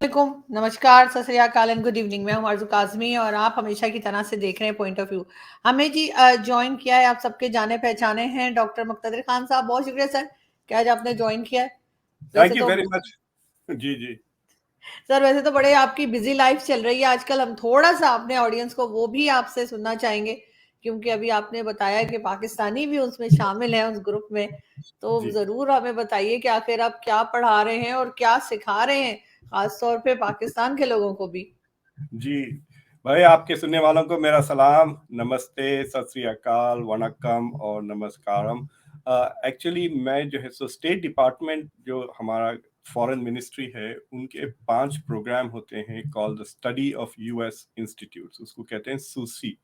वालेकुम, नमस्कार, सत श्री अकाल एंड गुड इवनिंग। मैं हूँ आरजू काजमी और आप हमेशा की तरह से देख रहे हैं पॉइंट ऑफ व्यू। हमें जी ज्वाइन किया है, आप सबके जाने पहचाने हैं, डॉक्टर मुक्तदिर खान साहब। बहुत शुक्रिया सर कि आज आपने ज्वाइन किया है। वैसे थैंक यू तो वेरी मच। जी जी सर, वैसे तो बड़े आपकी बिजी लाइफ चल रही है आजकल। हम थोड़ा सा अपने ऑडियंस को वो भी आपसे सुनना चाहेंगे, क्योंकि अभी आपने बताया कि पाकिस्तानी भी उसमें शामिल हैं उस ग्रुप में। तो जी जरूर हमें बताइए कि आखिर आप क्या पढ़ा रहे हैं और क्या सिखा रहे हैं, खासतौर पे पाकिस्तान के लोगों को भी। जी भाई, आपके सुनने वालों को मेरा सलाम, नमस्ते, सत श्री अकाल, वनक्कम और नमस्कारम। एक्चुअली मैं जो है सो स्टेट डिपार्टमेंट, जो हमारा फॉरेन मिनिस्ट्री है, उनके 5 प्रोग्राम होते हैं called the study of US institutes, उसको कहते हैं सूसी।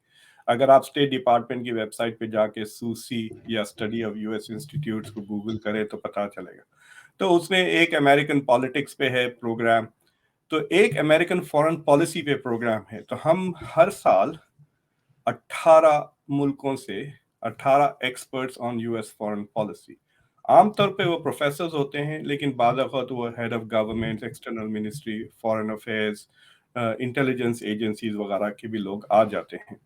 अगर आप स्टेट डिपार्टमेंट की वेबसाइट पे जाके सूसी या स्टडी ऑफ यूएस इंस्टीट्यूट्स को गूगल करें तो पता चलेगा। तो उसमें एक अमेरिकन पॉलिटिक्स पे है प्रोग्राम, तो एक अमेरिकन फॉरेन पॉलिसी पे प्रोग्राम है। तो हम हर साल 18 मुल्कों से 18 experts on US foreign policy, आमतौर पे वो प्रोफेसर्स होते हैं, लेकिन बाद वक्त वो head of government, external ministry, foreign affairs, intelligence agencies वगैरह के भी लोग आ जाते हैं।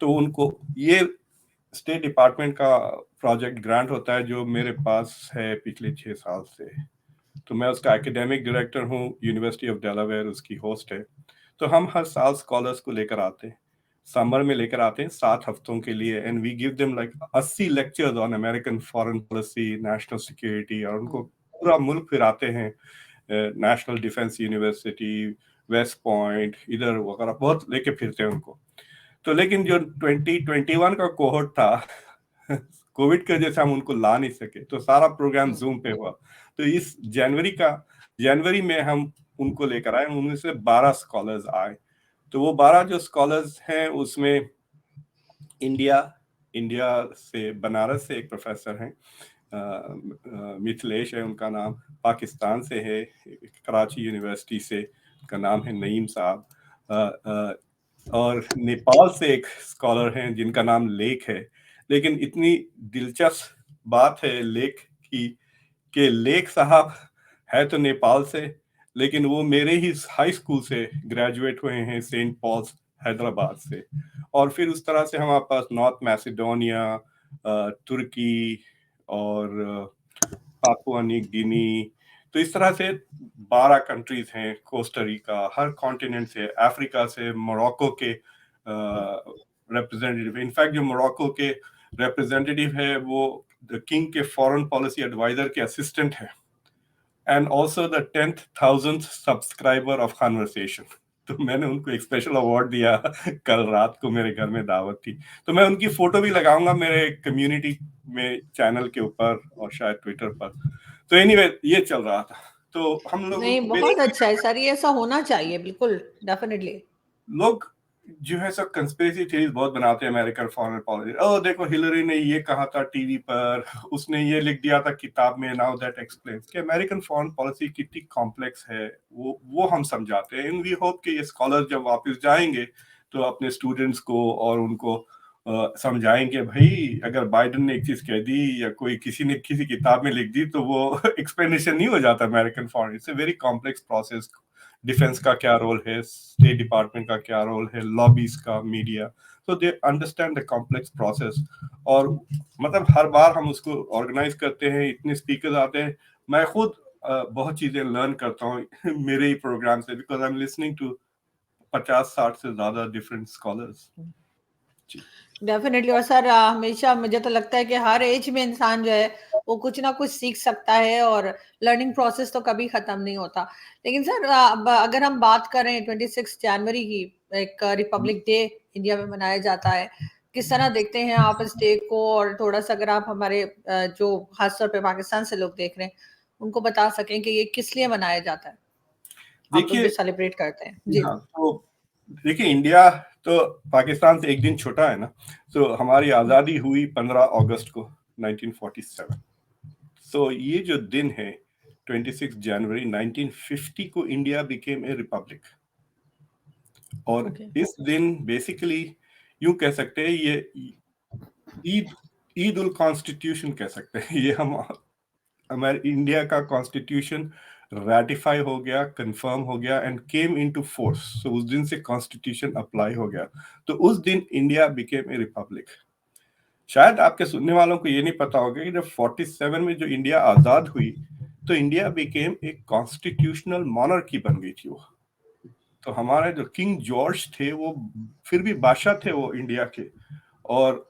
तो उनको ये स्टेट डिपार्टमेंट का प्रोजेक्ट ग्रांट होता है, जो मेरे पास है पिछले 6 साल से। तो मैं उसका एकेडमिक डायरेक्टर हूँ, यूनिवर्सिटी ऑफ डेलावेयर उसकी होस्ट है। तो हम हर साल स्कॉलर्स को लेकर आते हैं, समर में लेकर आते हैं 7 हफ्तों के लिए, and we give them like 80 lectures on American foreign policy, national security, और उनको पूरा मुल्क फिराते हैं। National defense university, West Point, इधर वगैरह बहुत लेके फिरते हैं उनको। तो लेकिन जो 2021 का कोहॉर्ट था, कोविड की वजह से हम उनको ला नहीं सके, तो सारा प्रोग्राम जूम पे हुआ। तो इस जनवरी में हम उनको लेकर आए, उनमें से 12 स्कॉलर्स आए। तो वो 12 जो स्कॉलर्स हैं, उसमें इंडिया इंडिया से, बनारस से एक प्रोफेसर हैं, मिथिलेश है उनका नाम। पाकिस्तान से है, कराची यूनिवर्सिटी से, उनका नाम है नईम साहब। और नेपाल से एक स्कॉलर हैं जिनका नाम लेख है। लेकिन इतनी दिलचस्प बात है लेख की कि लेख साहब है तो नेपाल से, लेकिन वो मेरे ही हाई स्कूल से ग्रेजुएट हुए हैं, सेंट पॉल्स हैदराबाद से। और फिर उस तरह से हमारे पास नॉर्थ मैसेडोनिया, तुर्की और पापुआ न्यू गिनी, तो इस तरह से 12 कंट्रीज हैं, कोस्टारिका, हर कॉन्टिनेंट से, अफ्रीका से, मोरक्को के रिप्रेजेंटेटिव। इनफैक्ट जो मोरक्को के रिप्रेजेंटेटिव है, वो द किंग के फॉरेन पॉलिसी एडवाइजर के असिस्टेंट है, and also the 10,000th subscriber of conversation. तो मैंने उनको एक स्पेशल अवार्ड दिया कल रात को, मेरे घर में दावत थी। तो मैं उनकी फोटो भी लगाऊंगा मेरे कम्युनिटी में, चैनल के ऊपर और शायद ट्विटर पर। तो एनीवे, ये चल रहा था। तो हम लोग नहीं, बहुत अच्छा है सर, ये ऐसा होना चाहिए, बिल्कुल, डेफिनेटली। लोग जो है सब कंस्पिरेसी थ्योरीज बहुत बनाते हैं अमेरिकन फॉरेन पॉलिसी। ओ देखो, हिलरी ने ये कहा था टीवी पर, उसने ये लिख दिया था किताब में, नाउ दैट एक्सप्लेन्स कि अमेरिकन फॉरेन पॉलिसी कितनी कॉम्प्लेक्स है। वो हम समझाते हैं। वी होप कि ये स्कॉलर जब वापस जाएंगे तो अपने स्टूडेंट्स को और उनको समझाएंगे, भाई अगर बाइडेन ने एक चीज कह दी या कोई किसी ने किसी किताब में लिख दी तो वो एक्सप्लेनेशन नहीं हो जाता American foreign. It's a very complex process. Defence का क्या रोल है, स्टेट डिपार्टमेंट का क्या रोल है, लॉबीज का, मीडिया, तो they understand the complex process. और मतलब हर बार हम उसको ऑर्गेनाइज करते हैं, इतने स्पीकर्स आते हैं। मैं खुद बहुत चीजें लर्न करता हूँ मेरे ही प्रोग्राम से, because I am listening to 50-60 से ज्यादा डिफरेंट स्कॉलर्स। जी डेफिनेटली। और सर, हमेशा मुझे तो लगता है कि हर एज में इंसान जो है वो कुछ ना कुछ सीख सकता है, और लर्निंग प्रोसेस तो कभी खत्म नहीं होता। लेकिन सर, अगर हम बात करें 26 जनवरी की, एक रिपब्लिक डे इंडिया में मनाया जाता है, किस तरह देखते हैं आप इस डे को? और थोड़ा सा अगर आप हमारे जो खासतौर पे पाकिस्तान से लोग देख रहे हैं उनको बता सकें कि ये किस लिए मनाया जाता है, आप लोग जो देखिए, सेलिब्रेट करते हैं जी। हाँ तो देखिए, इंडिया तो पाकिस्तान से एक दिन छोटा है ना। तो हमारी आज़ादी हुई 15 अगस्त को 1947। सो ये जो दिन है 26 जनवरी 1950 को, इंडिया बिकेम ए रिपब्लिक। और ओके। इस दिन बेसिकली यूं कह सकते हैं, ये ईद ईद उल कॉन्स्टिट्यूशन कह सकते हैं। ये हम हमारे इंडिया का कॉन्स्टिट्यूशन ratify हो गया, confirm हो गया and came into force. So उस दिन से constitution apply हो गया. तो उस दिन India became a republic. शायद आपके सुनने वालों को ये नहीं पता होगा कि जब 47 में जो इंडिया आजाद हुई तो इंडिया बिकेम एक कॉन्स्टिट्यूशनल मॉनर्की बन गई थी वो. तो हमारे जो किंग जॉर्ज थे वो फिर भी बादशाह थे वो इंडिया के, और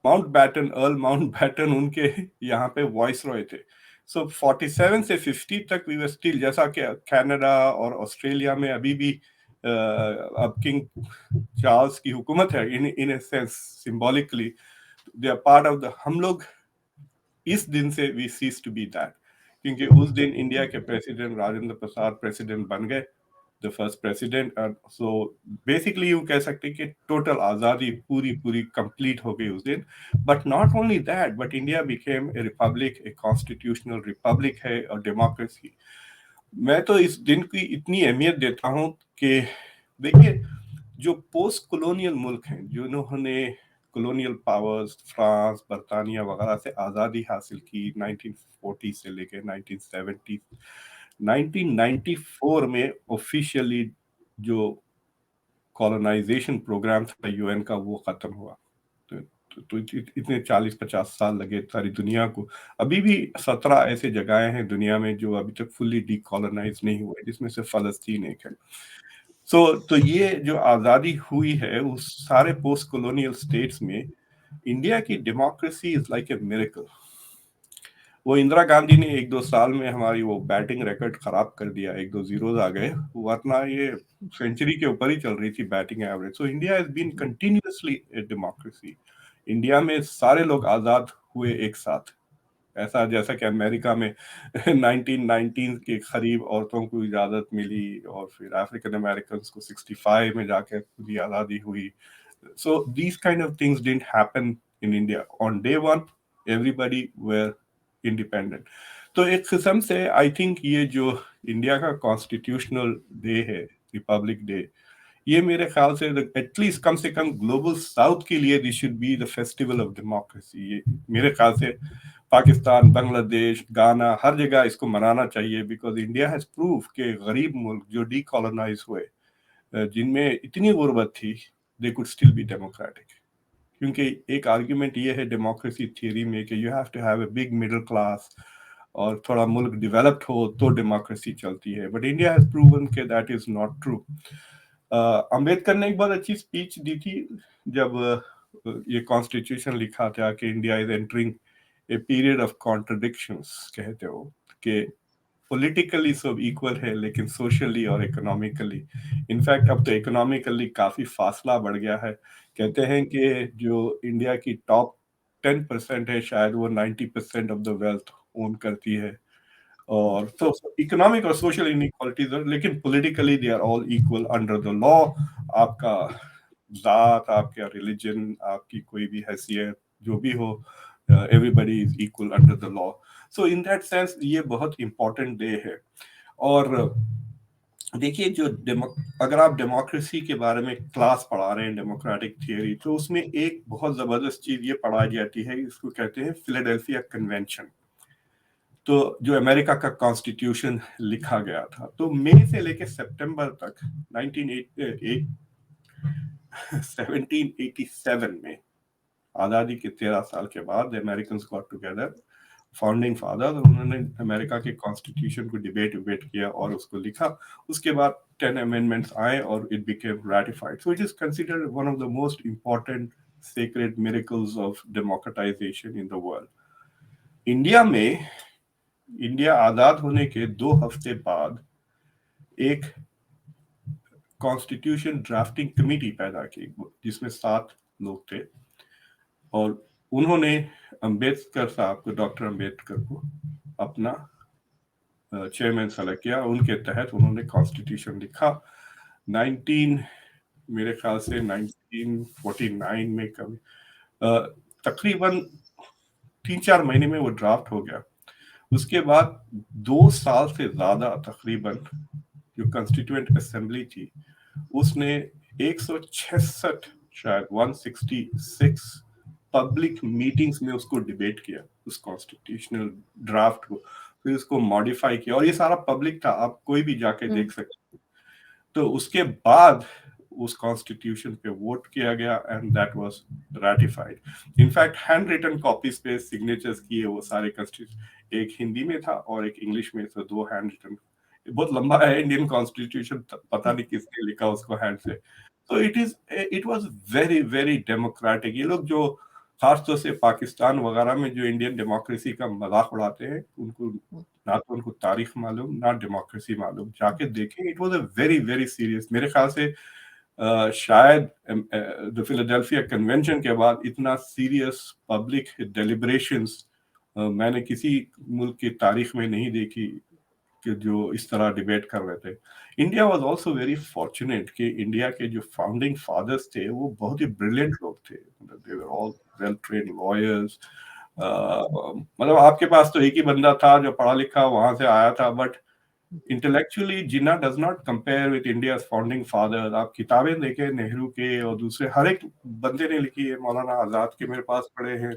Mountbatten, Earl Mountbatten उनके यहाँ पे वॉइस रॉय थे. सो 47 से 50 तक वी वर स्टिल, जैसा कि कनाडा और ऑस्ट्रेलिया में अभी भी अब किंग चार्ल्स की हुकूमत है in a sense, symbolically they are part of the, हम लोग इस दिन से we cease to be that, क्योंकि उस दिन इंडिया के प्रेसिडेंट राजेंद्र प्रसाद प्रेसिडेंट बन गए, the first president. So basically यूं कह सकते हैं कि टोटल आजादी पूरी पूरी कंप्लीट हो गई उस दिन. But not only that, but India became a Republic, a constitutional Republic है और डेमोक्रेसी. मैं तो इस दिन की इतनी अहमियत देता हूं कि देखिए, जो पोस्ट कॉलोनियल मुल्क हैं, जिन्होंने कॉलोनियल पावर्स फ्रांस, बर्तानिया वगैरह से आज़ादी हासिल की 1940 से लेकर 1970, 1994 में ऑफिशियली जो कॉलोनाइजेशन प्रोग्राम था यूएन का वो खत्म हुआ. तो इतने 40-50 साल लगे सारी दुनिया को. अभी भी 17 ऐसे जगहें हैं दुनिया में जो अभी तक फुल्ली डीकॉलोनाइज नहीं हुए, जिसमें से फलस्तीन एक है. तो ये जो आज़ादी हुई है उस सारे पोस्ट कॉलोनियल स्टेट्स में, इंडिया की democracy is like a miracle. वो इंदिरा गांधी ने 1-2 साल में हमारी वो बैटिंग रिकॉर्ड खराब कर दिया, 1-2 जीरोस आ गए, वरना ये सेंचुरी के ऊपर ही चल रही थी batting average. So India has been continuously a democracy. India में सारे लोग आजाद हुए एक साथ, ऐसा जैसा कि अमेरिका में 1919 के करीब औरतों को इजाजत मिली और फिर अफ्रीकन अमेरिकन को 65 में जाकर खुद आजादी हुई. So these kind of things didn't happen in India. On day one, everybody were independent. तो एक किस्म से आई थिंक ये जो इंडिया का कॉन्स्टिट्यूशनल डे है, रिपब्लिक डे, ये मेरे ख्याल से एटलीस्ट कम से कम ग्लोबल साउथ के लिए this should be the festival of democracy. ये मेरे ख्याल से पाकिस्तान, बांग्लादेश, गाना, हर जगह इसको मनाना चाहिए, बिकॉज इंडिया हैज प्रूव के गरीब मुल्क जो डीकॉलोनाइज हुए, जिनमें इतनी गुर्बत थी, they could still be democratic. क्योंकि एक आर्ग्यूमेंट ये है डेमोक्रेसी थियरी में कि you have to have a big middle class और थोड़ा मुल्क डेवलप्ड हो तो डेमोक्रेसी चलती है. बट इंडिया हैज प्रूवन के that is not true. Ambedkar ने एक बहुत अच्छी स्पीच दी थी जब ये कॉन्स्टिट्यूशन लिखा था कि India is entering a period of contradictions, कहते हो कि पॉलिटिकली सब इक्वल है लेकिन सोशली और इकोनॉमिकली, इनफैक्ट अब तो इकोनॉमिकली काफी फासला बढ़ गया है. कहते हैं कि जो इंडिया की टॉप 10% है शायद वो 90% ऑफ द वेल्थ ओन करती है. और तो इकोनॉमिक और सोशल इनइक्वालिटीज, लेकिन politically they are all equal under the law. आपका जात, आपका रिलीजन, आपकी कोई भी हैसियत जो भी हो, everybody is equal under the law. So in that sense ये बहुत इंपॉर्टेंट डे है. और देखिए, जो अगर आप डेमोक्रेसी के बारे में क्लास पढ़ा रहे हैं, डेमोक्रेटिक थियरी, तो उसमें एक बहुत जबरदस्त चीज ये पढ़ाई जाती है, इसको कहते हैं फिलाडेल्फिया कन्वेंशन. तो जो अमेरिका का कॉन्स्टिट्यूशन लिखा गया था, तो मई से लेकर सितंबर तक 1787 में, आजादी के 13 साल के बाद, American got together, founding father, उन्होंने अमेरिका के कॉन्स्टिट्यूशन को डिबेट किया और उसको लिखा. उसके बाद 10 अमेंडमेंट्स आए और it became ratified. So it is considered one of the most important sacred miracles of democratization in the world. India आजाद होने के 2 हफ्ते बाद एक कॉन्स्टिट्यूशन ड्राफ्टिंग कमेटी पैदा की, जिसमें 7 लोग थे, और उन्होंने अंबेडकर साहब को, डॉक्टर अंबेडकर को अपना चेयरमैन सेलेक्ट किया. उनके तहत उन्होंने कॉन्स्टिट्यूशन लिखा. 19 मेरे ख्याल से 1949 में कभी तकरीबन 3-4 महीने में वो ड्राफ्ट हो गया. उसके बाद 2 साल से ज्यादा तकरीबन जो कॉन्स्टिट्यूएंट असेंबली थी उसने 166 शायद 166 पब्लिक मीटिंग्स में उसको डिबेट किया, उस कॉन्स्टिट्यूशनल ड्राफ्ट को. फिर उसको मॉडिफाई किया, और ये सारा पब्लिक था, आप कोई भी जाके देख सकते। तो उसके बाद उस कॉन्स्टिट्यूशन पे वोट किया गया and that was ratified. In fact hand written copies पे सिग्नेचर्स किए वो सारे कॉन्स्टिट्यूशन, एक हिंदी में था और एक इंग्लिश में, तो दो हैंड रिटन। बहुत लंबा है इंडियन कॉन्स्टिट्यूशन, पता नहीं किसने लिखा उसको हैंड से। तो it was very very democratic. ये लोग जो खासतौर से पाकिस्तान वगैरह में जो इंडियन डेमोक्रेसी का मजाक उड़ाते हैं, उनको ना तो उनको तारीख मालूम ना डेमोक्रेसी मालूम। जाके देखें, it was a very very serious. मेरे ख्याल से शायद द फिलाडेल्फिया कन्वेंशन के बाद इतना सीरियस पब्लिक डेलिब्रेशंस मैंने किसी मुल्क की तारीख में नहीं देखी कि जो इस तरह डिबेट कर रहे थे। India was also very fortunate कि इंडिया के जो फाउंडिंग फादर्स थे वो बहुत ही ब्रिलियंट लोग थे। They were all well trained lawyers. मतलब आपके पास तो एक ही बंदा था जो पढ़ा लिखा वहां से आया था, but intellectually Jinnah does not compare with India's founding father. आप किताबें देखें नेहरू के और दूसरे हर एक बंदे ने लिखी है, मौलाना आजाद के मेरे पास पढ़े हैं।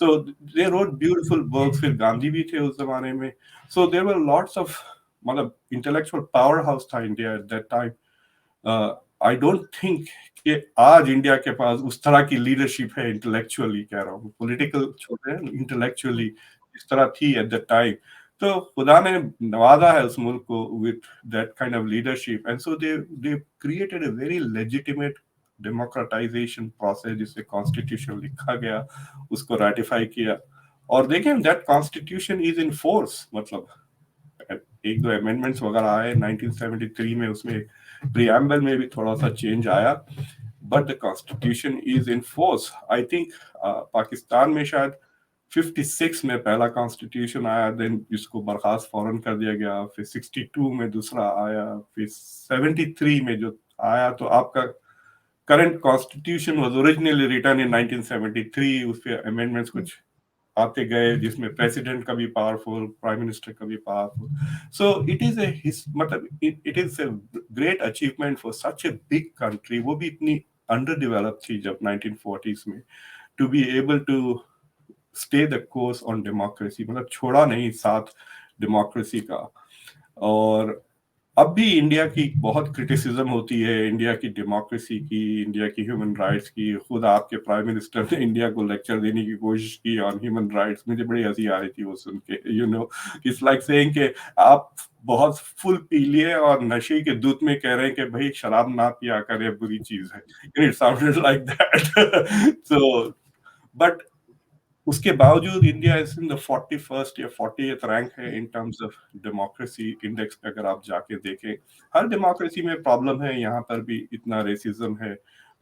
So they wrote beautiful books. फिर गांधी भी थे उस जमाने में। So there were lots of, मतलब इंटेलेक्चुअल पावर हाउस था India at that time. I don't think कि आज इंडिया के पास उस तरह की लीडरशिप है, इंटेलेक्चुअली कह रहा हूँ, पॉलिटिकल छोड़े, इंटेलेक्चुअली इस तरह थी एट द टाइम। तो खुदा ने नवाजा है उस मुल्क को with that kind of leadership, and so they created a very legitimate democratisation process, जिससे कॉन्स्टिट्यूशन लिखा गया, उसको रेटिफाई किया। और देखें that constitution is in force. मतलब एक दो अमेंडमेंट्स वगैरह आए 1973 में, उसमें प्रियम्बल में भी थोड़ा सा चेंज आया, but the constitution is in force. I think Pakistan में शायद 56 में पहला कॉन्स्टिट्यूशन आया, देन इसको बर्खास्त फौरन कर दिया गया। फिर 62 में दूसरा आया, फिर 73 में जो आया। तो आपका current constitution was originally written in 1973। उस पे अमेंडमेंट्स कुछ आते गए, जिसमें प्रेसिडेंट का भी पावरफुल, प्राइम मिनिस्टर का भी पावरफुल। सो इट इज मतलब it is a great achievement for such a big country. वो भी इतनी अंडर डेवलप थी जब 1940s में, to be able to stay the course on democracy, मतलब छोड़ा नहीं साथ डेमोक्रेसी का। और अब भी इंडिया की बहुत क्रिटिसिज्म होती है, इंडिया की डेमोक्रेसी की, इंडिया की ह्यूमन राइट्स की। खुद आपके प्राइम मिनिस्टर ने इंडिया को लेक्चर देने की कोशिश की ऑन ह्यूमन राइट्स। मुझे बड़ी हंसी आ रही थी वो सुन के। इट्स लाइक सेइंग कि आप बहुत फुल पी लिए और नशे के दूध में कह रहे हैं कि भाई शराब ना पिया करे, बुरी चीज है। It sounded like that. So but उसके बावजूद India is in the 41st या 40th रैंक है in terms of democracy index पे। अगर आप जाके देखें, हर डेमोक्रेसी में प्रॉब्लम है, यहाँ पर भी इतना रेसिज्म है।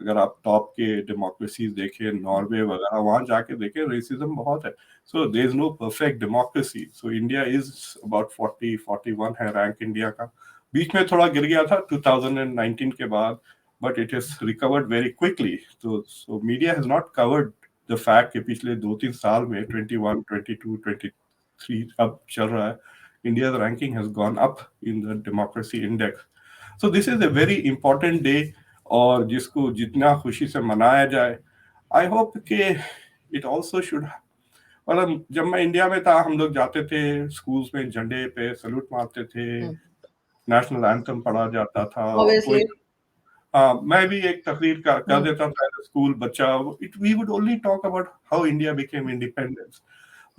अगर आप टॉप के डेमोक्रेसीज देखें, नॉर्वे वगैरह, वहां जाके देखें, रेसिज्म बहुत है। So there is no perfect democracy. So India is about 41 है रैंक इंडिया का। बीच में थोड़ा गिर गया था 2019 के बाद, but it is recovered very quickly. तो so media has not covered the fact कि पिछले 2-3 साल में 21, 22, 23 अब चल रहा है, India ranking has gone up in the democracy index. So this is a very important day, और जिसको जितना खुशी से मनाया जाए। आई होप कि इट ऑल्सो शुड, मतलब जब मैं इंडिया में था, हम लोग जाते थे स्कूल्स में, झंडे पे सल्यूट मारते थे, नेशनल एंथम पढ़ा जाता था, और कोई, ऑब्वियसली। हाँ, मैं भी एक तकरीर कर देता था एज स्कूल बच्चा। It we would only talk about how India became independence.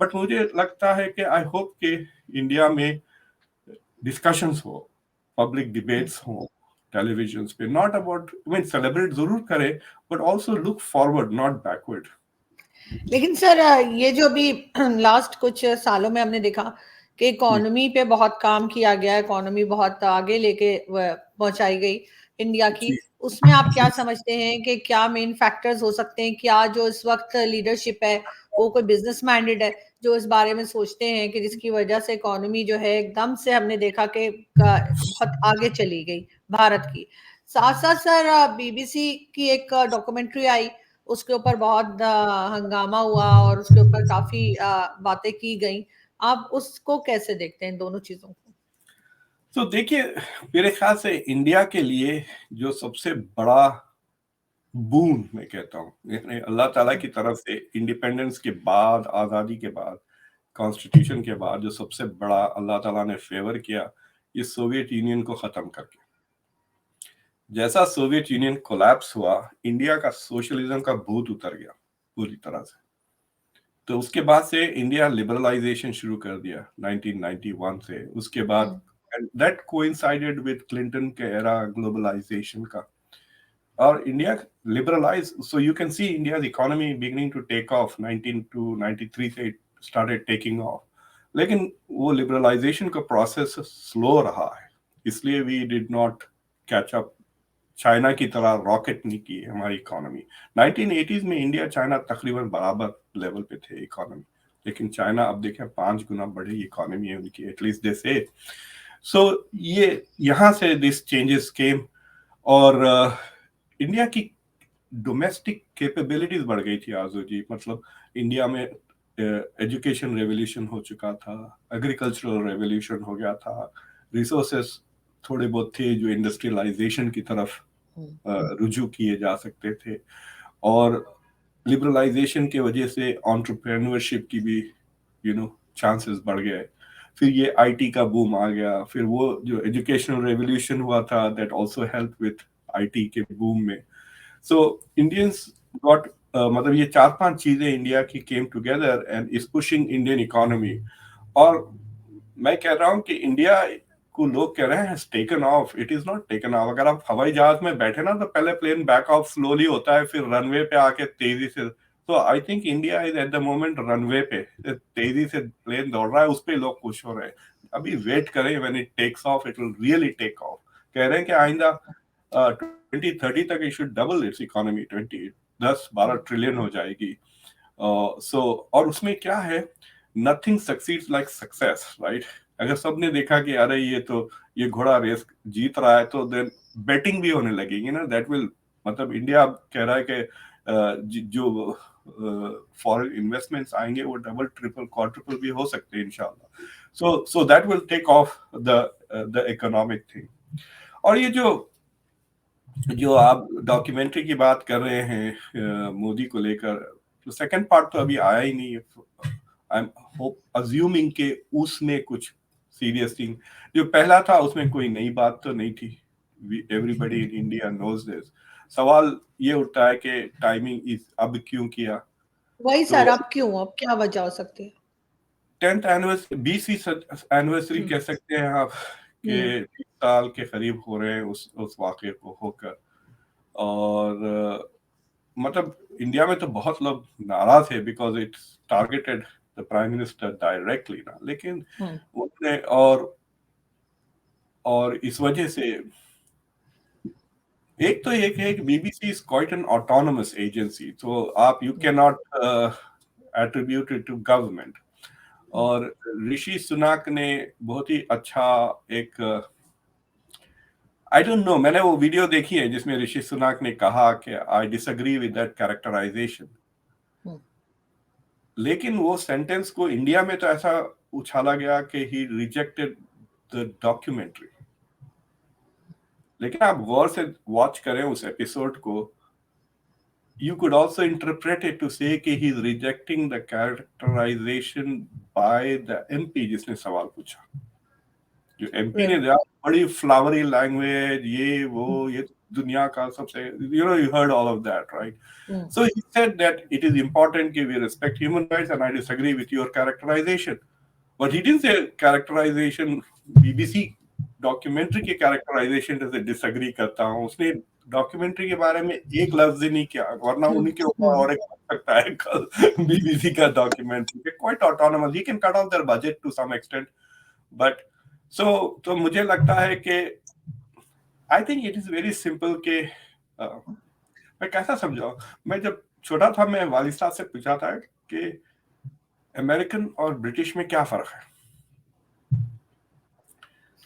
But मुझे लगता है कि आई होप कि इंडिया में डिस्कशंस हो, पब्लिक डिबेट्स हो टेलीविजन पे, not about, I mean celebrate जरूर करें, but also look forward not backward. लेकिन सर ये जो अभी लास्ट कुछ सालों में हमने देखा कि इकोनॉमी पे बहुत काम किया गया, इकोनॉमी बहुत आगे लेके पहुंचाई गई इंडिया की। जी उसमें आप क्या समझते हैं कि क्या मेन फैक्टर्स हो सकते हैं? क्या जो इस वक्त लीडरशिप है वो कोई बिजनेस माइंडेड है, जो इस बारे में सोचते हैं कि जिसकी वजह से इकोनॉमी जो है एकदम से हमने देखा कि बहुत आगे चली गई भारत की। साथ साथ सर बीबीसी की एक डॉक्यूमेंट्री आई, उसके ऊपर बहुत हंगामा हुआ और उसके ऊपर काफी बातें की गई। आप उसको कैसे देखते हैं, इन दोनों चीजों को? तो देखिए, मेरे ख्याल से इंडिया के लिए जो सबसे बड़ा बून मैं कहता हूँ, यानी अल्लाह ताला की तरफ से इंडिपेंडेंस के बाद, आज़ादी के बाद, कॉन्स्टिट्यूशन के बाद जो सबसे बड़ा अल्लाह ताला ने फेवर किया, ये सोवियत यूनियन को खत्म करके। जैसा सोवियत यूनियन कोलैप्स हुआ, इंडिया का सोशलिज्म का भूत उतर गया पूरी तरह से। तो उसके बाद से इंडिया लिबरलाइजेशन शुरू कर दिया 1991 से। उसके बाद दैट कोइंसाइडेड विद क्लिंटन के एरा ग्लोबलाइजेशन का, और India liberalize, so you can see India's economy beginning to take off 19 to 93 से स्टार्टेड टेकिंग ऑफ। लेकिन वो लिबरलाइजेशन का प्रोसेस स्लो रहा है, इसलिए we did not catch up. China की तरह रॉकेट नहीं की है हमारी इकोनॉमी। 1980s में इंडिया चाइना तकरीबन बराबर लेवल पे थे इकोनॉमी, लेकिन चाइना अब देखें 5 गुना बड़ी इकोनॉमी है उनकी, एटलीस्ट दे से। सो ये यहाँ से दिस चेंजेस केम, और इंडिया की डोमेस्टिक कैपेबिलिटीज बढ़ गई थी आरजू जी। मतलब इंडिया में एजुकेशन रेवोल्यूशन हो चुका था, एग्रीकल्चरल रेवोल्यूशन हो गया था, रिसोर्सेस थोड़े बहुत थे जो इंडस्ट्रियलाइजेशन की तरफ रुजू किए जा सकते थे, और लिबरलाइजेशन की वजह से एंटरप्रेन्योरशिप की भी चांसेस बढ़ गए। फिर ये आईटी का बूम आ गया, फिर वो जो एजुकेशनल रेवोल्यूशन हुआ था that also help with IT के बूम में। सो इंडियंस गॉट मतलब ये 4-5 चीजें इंडिया की came together and is pushing Indian economy. और मैं कह रहा हूँ कि इंडिया को लोग कह रहे हैं taken of, it is not taken of. अगर आप हवाई जहाज में बैठे ना, तो पहले प्लेन बैक ऑफ स्लोली होता है, फिर रनवे पे आके तेजी से। तो I think India is at the moment runway पे, तेजी से प्लेन दौड़ रहा है, उस पे लोग खुश हो रहे हैं। अभी वेट करें, when it takes off it will really take off. कह रहे हैं कि आइंदा 2030 तक it should double its economy, 10-12 trillion हो जाएगी। और उसमें क्या है, nothing succeeds like success, right. अगर सबने देखा कि अरे ये घोड़ा रेस जीत रहा है, तो देन बेटिंग भी होने लगेगी ना, दैट विल, मतलब इंडिया कह रहा है कि जो फॉरेन इन्वेस्टमेंट्स आएंगे वो डबल ट्रिपल क्वाड्रुपल भी हो सकते हैं इंशाल्लाह। So that will take off the economic thing. और ये जो आप डॉक्यूमेंट्री की बात कर रहे हैं मोदी को लेकर, तो सेकंड पार्ट तो अभी आया ही नहीं है। आई एम होप अज्यूमिंग के उसमें कुछ सीरियस थिंग, जो पहला था उसमें कोई नई बात तो नहीं थी। Everybody in India knows this. सवाल ये उठता है कि टाइमिंग इज अब क्यों किया। वही तो सर, अब क्यों, अब क्या वजह हो सकती है? 10th एनिवर्सरी, 20वीं एनिवर्सरी कह सकते हैं आप, कि 30 साल के करीब हो रहे हैं उस वाक़े को होकर। और मतलब इंडिया में तो बहुत लोग नाराज है because it's targeted the prime minister directly ना, लेकिन उन्होंने और इस वजह से एक तो एक है कि BBC is quite an autonomous agency, तो आप you can not attribute it to government. और ऋषि सुनाक ने बहुत ही अच्छा एक आई डोंट नो, मैंने वो वीडियो देखी है जिसमें ऋषि सुनाक ने कहा कि I disagree with that characterization, लेकिन वो सेंटेंस को इंडिया में तो ऐसा उछाला गया कि ही रिजेक्टेड द डॉक्यूमेंट्री। लेकिन आप गौर से वॉच करें उस एपिसोड को, you could also interpret it to say कि he is rejecting the characterization by the MP जिसने सवाल पूछा। जो MP ने दिया बड़ी फ्लावरी लैंग्वेज, ये वो ये दुनिया का सबसे, you heard all of that, right? So he said that it is important कि we respect human rights and I disagree with your characterization, but he didn't say characterization BBC documentary के characterisation से disagree करता हूँ। उसने documentary के बारे में एक लफ्ज ही नहीं किया, वरना उन्हीं के ऊपर और एक बन सकता है कल बीबीसी का documentary. Quite autonomous, he can cut off their budget to some extent, but तो मुझे लगता है कि I think it is very simple के मैं कैसा समझाऊं। मैं जब छोटा था, मैं वालिद साहब से पूछा था कि अमेरिकन और ब्रिटिश में क्या फर्क है।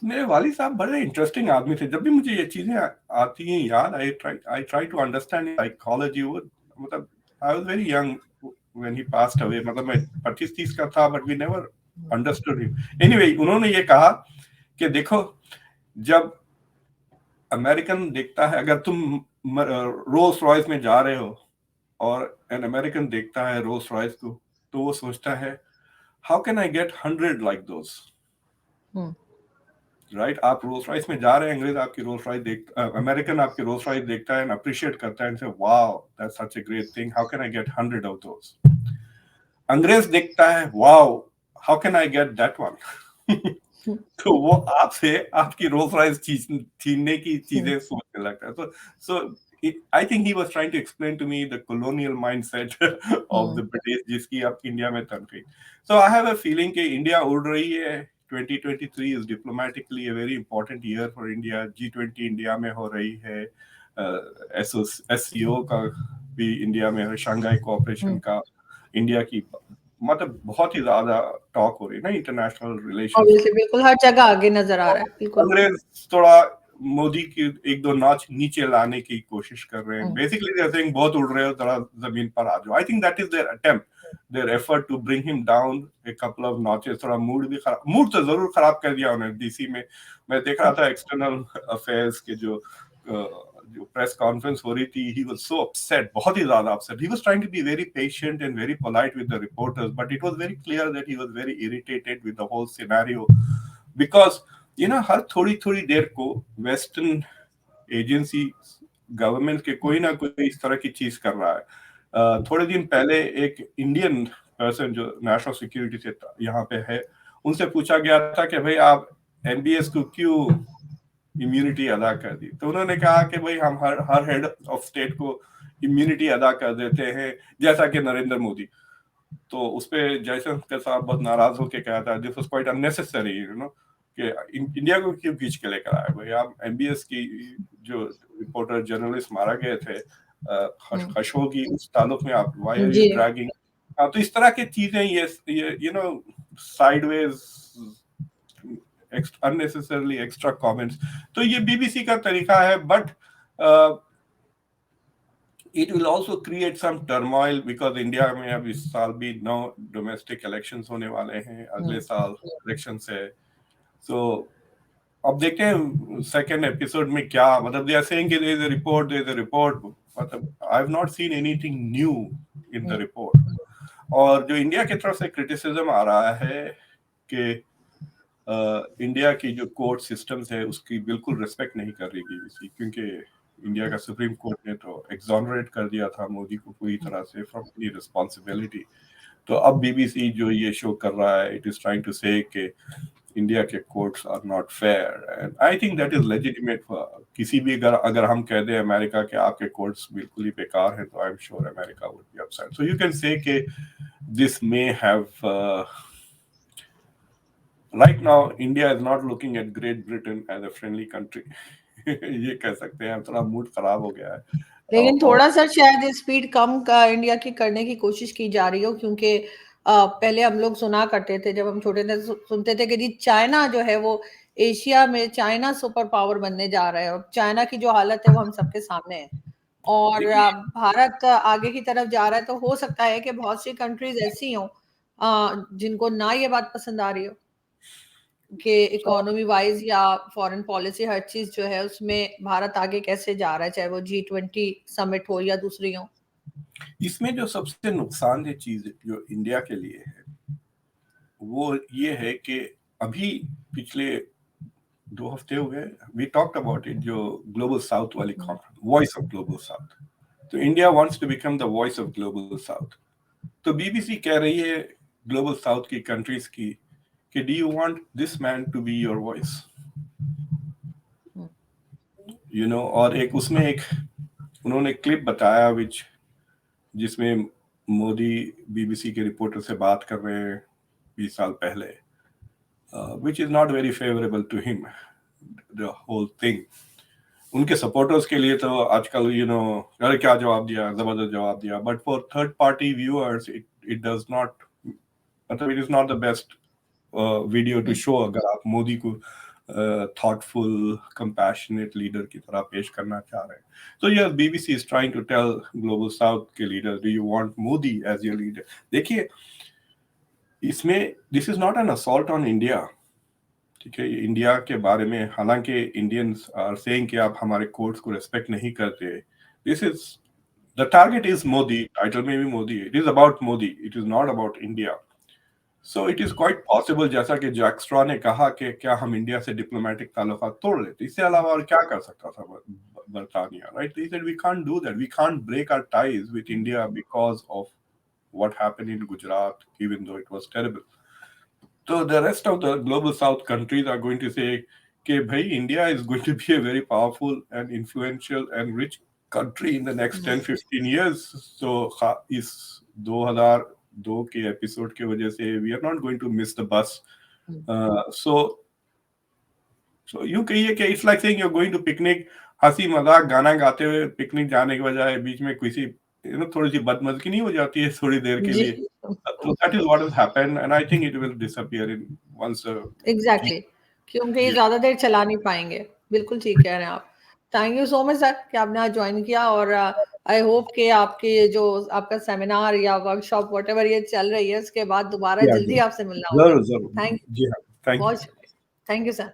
मेरे वालिद साहब बड़े इंटरेस्टिंग आदमी थे। जब भी मुझे ये चीजें आती हैं याद, I try to understand psychology. मतलब I was very young when he passed away, मतलब मैं 25-30 का था, but we never understood him. Anyway, उन्होंने ये कहा कि देखो, जब अमेरिकन देखता है, अगर तुम रोल्स रॉयस में जा रहे हो और एन अमेरिकन देखता है रोल्स रॉयस को, तो वो सोचता है how can I get 100 like those? Hmm. Right आप रोल्स रॉयस में जा रहे हैं, अंग्रेज आपकी रोल्स रॉयस देख अमेरिकन आपकी रोल्स रॉयस देखता है एंड अप्रिशिएट करता है एंड से wow that's such a great thing, how can I get 100 of those? अंग्रेज देखता है wow how can I get that one? तो वो आपसे आपकी रोल्स रॉयस छीनने की चीजें सोचने लगता है. So I think he was trying to explain to me the colonial mindset of the British जिसकी अब इंडिया में तन गई. So I have a feeling कि इंडिया उड़ रही है. 2023 is diplomatically a very important year for India. G20 India में हो रही है. SCO का भी इंडिया में है. शंघाई कोऑपरेशन का इंडिया की मतलब बहुत ही ज्यादा टॉक हो रही है ना इंटरनेशनल रिलेशंस. ऑब्वियसली बिल्कुल हर जगह आगे नजर आ रहा है बिल्कुल. अंग्रेज थोड़ा मोदी की एक दो नॉच नीचे लाने की कोशिश कर रहे हैं. बेसिकली दे आर सेइंग बहुत उड़ रहे हो, थोड़ा जमीन पर आ जाओ. I think that is their attempt, their effort to bring him down a couple of notches. थोड़ा मूड तो जरूर खराब कर दिया उन्होंने डीसी में. मैं देख रहा था एक्सटर्नल अफेयर्स के जो प्रेस कॉन्फ्रेंस हो रही थी. ही वाज सो अपसेट, बहुत ही ज्यादा upset. He was trying to be very patient and very polite with the reporters, but it was very clear that he was very irritated with the whole scenario because हर थोड़ी थोड़ी देर को western agency government के कोई ना कोई इस तरह की चीज कर रहा है. थोड़े दिन पहले एक इंडियन पर्सन जो नेशनल सिक्योरिटी से यहाँ पे है, उनसे पूछा गया था कि भाई आप एमबीएस को क्यों इम्यूनिटी अदा कर दी? तो उन्होंने कहा कि भाई हम हर हेड ऑफ स्टेट को इम्यूनिटी अदा कर देते हैं जैसा कि नरेंद्र मोदी. तो उस पर जयशंकर साहब बहुत नाराज होकर कहा था दिस वाज क्वाइट अननेसेसरी कि इंडिया को क्यों खींच के लेकर आए भाई आप? एमबीएस की जो रिपोर्टर जर्नलिस्ट मारा गए थे खशोगी, उस ताल्लुक में आप व्हाई आर यू ड्रैगिंग? तो इस तरह की चीजें ये साइडवेज unnecessarily extra comments. तो ये बीबीसी का तरीका है, but it will also create some turmoil because India में अब इस साल भी 9 डोमेस्टिक इलेक्शंस होने वाले हैं. अगले साल इलेक्शंस है. So अब देखते हैं सेकंड एपिसोड में क्या, मतलब they are saying there is a report, मतलब I have not seen anything new in the report. और जो इंडिया की तरफ से क्रिटिसिज्म आ रहा है कि इंडिया की जो कोर्ट सिस्टम्स है उसकी बिल्कुल रिस्पेक्ट नहीं कर रही बीबीसी, क्योंकि इंडिया का सुप्रीम कोर्ट ने तो एक्सोनरेट कर दिया था मोदी को पूरी तरह से फ्रॉम एनी रिस्पॉन्सिबिलिटी. तो अब बीबीसी जो ये शो कर रहा है, इट इज ट्राइंग टू से कि इंडिया के courts are not fair, and I think that is legitimate. किसी भी अगर हम कह दें अमेरिका के आपके कोर्ट्स बिल्कुल ही बेकार हैं, तो I am sure America would be upset. So you can say कि this may have right now India is not looking at Great Britain as a friendly country. ये कह सकते हैं, थोड़ा मूड खराब हो गया है. लेकिन थोड़ा सा शायद स्पीड कम का इंडिया की करने की कोशिश की जा रही हो, क्योंकि पहले हम लोग सुना करते थे जब हम छोटे थे, सुनते थे कि जी चाइना जो है वो एशिया में चाइना सुपर पावर बनने जा रहा है, और चाइना की जो हालत है वो हम सबके सामने है. और भारत आगे की तरफ जा रहा है, तो हो सकता है कि बहुत सी कंट्रीज ऐसी हों जिनको ना ये बात पसंद आ रही हो कि इकोनॉमी वाइज या फॉरेन पॉलिसी हर चीज जो है उसमें भारत आगे कैसे जा रहा है, चाहे वो G20 समिट हो या दूसरी हो. इसमें जो सबसे नुकसानदेह चीज जो इंडिया के लिए है वो ये है कि अभी पिछले 2 हफ्ते हो गए वी टॉक्ड अबाउट इट, जो ग्लोबल साउथ वाली conference, voice of global south. तो India wants to become the voice of global south. तो बीबीसी कह रही है ग्लोबल साउथ की कंट्रीज की कि do you want this man to be your voice, और एक उसमें एक उन्होंने क्लिप बताया जिसमें मोदी बीबीसी के रिपोर्टर से बात कर रहे हैं 20 साल पहले, which is not very favourable to him the whole thing. उनके सपोर्टर्स के लिए तो आजकल अरे क्या जवाब दिया, जबरदस्त जवाब दिया, but for third party viewers it does not, मतलब it is not the best video to show अगर आप मोदी को thoughtful, compassionate लीडर की तरह पेश करना चाह रहे हैं. तो yes, BBC is trying to tell global south के leader, do you want Modi as your leader? देखिए इसमें this is not an assault on India. ठीक है, इंडिया के बारे में हालांकि इंडियंस आर सेइंग कि आप हमारे कोर्ट्स को रेस्पेक्ट नहीं करते. This is the target is Modi, title में भी Modi, it is about Modi, it is not about India. So it is quite possible, जैसा कि जैक स्ट्रॉ ने कहा कि क्या हम इंडिया से डिप्लोमेटिक ताल्लुकात तोड़ लेते, इससे अलावा और क्या कर सकता था बरतानिया, right? He said we can't do that, we can't break our ties with India because of what happened in Gujarat, even though it was terrible. So the rest of the global south countries are going to say कि भाई India is going to be a very powerful and influential and rich country in the next 10-15 years. So इस 2002 के episode के वजह से we are not going to miss the bus. So यूं कहिए कि it's like saying you're going to picnic, हंसी मजाक गाना गाते हुए पिकनिक जाने के बजाय बीच में किसी थोड़ी सी बदमज़गी नहीं हो जाती है थोड़ी देर के लिए. So that is what has happened, and I think it will disappear in once. Exactly, क्योंकि ये ज्यादा देर चला नहीं पाएंगे. बिल्कुल ठीक कह रहे हैं आप. Thank you so much sir कि आपने आज ज्वाइन किया, और आई होप कि आपके जो आपका सेमिनार या वर्कशॉप वट एवर ये चल रही है उसके बाद दोबारा जल्दी आपसे मिलना होगा. जरूर जरूर थैंक जी हाँ, थैंक यू. बहुत शुक्रिया. Thank you sir.